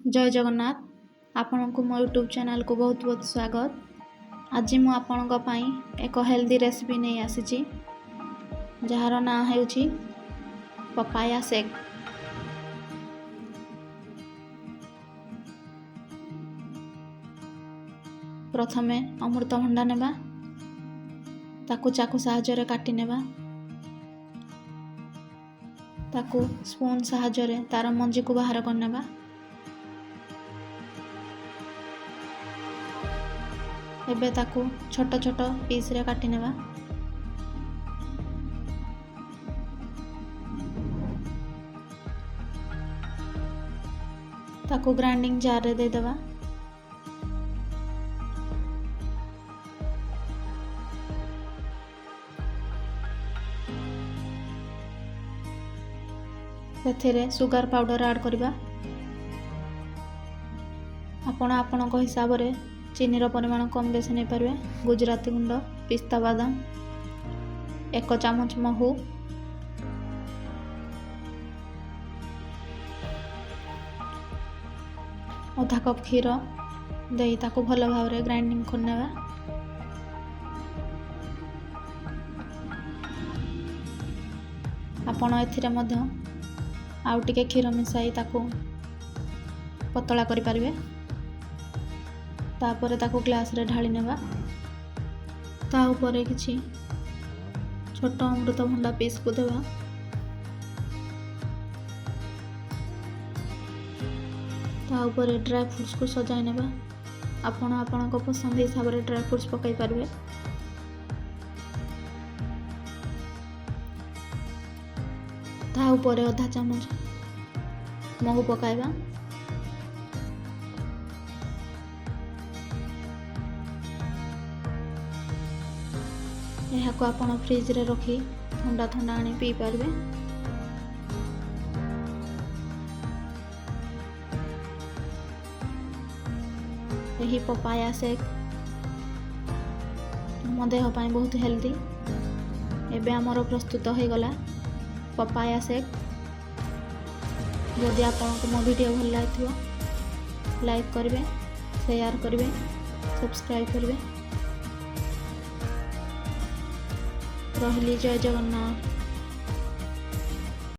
जय जगन्नाथ आपण को मो यूट्यूब चैनल को बहुत बहुत स्वागत। आज मु आपणों पाई एक हेल्दी रेसिपी नहीं आसी जार ना है पपाया शेक। प्रथमे अमृतभंडा नेबा ताकू चाकू साहाय्य रे काटी नेबा ताकू स्पून साहाय्य रे तार मंजी को बाहर कर नेबा। एबे ताकू छोट छोट पीस रे काटी नेबा। ताकू ग्राइंडिंग जार रे दे देबा। सेथिरे सुगर पाउडर ऐड करबा। आपण आपण को हिसाब रे चीनी रो परिमाण कम बेसी नहीं पारे। गुजराती गुंड, पिस्ता बादाम, 1 चामच महू, आधा कप क्षीर दे ताकू भल भाव रे ग्राइंडिंग करनेबा। आपण एथिरे मध्य आउ टिके क्षीर मिसाई ताकू पतला करि पारिबे। तापरे ताकू ग्लास रे ढाली नेबा। ता ऊपर किछि छोट अमृतभंडा पीस को देबा। ता ऊपर ड्राई फ्रूट्स को सजाई नेबा। आपण आपण को पसंद हिसाब रे ड्राई फ्रूट्स पकाई पारबे। ता ऊपर आधा चामच महू पकाइबा। यहाँ आपण फ्रिज रे रखी ठंडा ठंडा आनी पी पारबे। यही पपाया शेक मो देह पाई बहुत हेल्दी। एबे आमर प्रस्तुत हो गला पपाया शेक। जदि आपको मो वीडियो भल लगे लाइक करेंगे, शेयर करेंगे, सब्सक्राइब करेंगे। रही जय जगन्नाथ।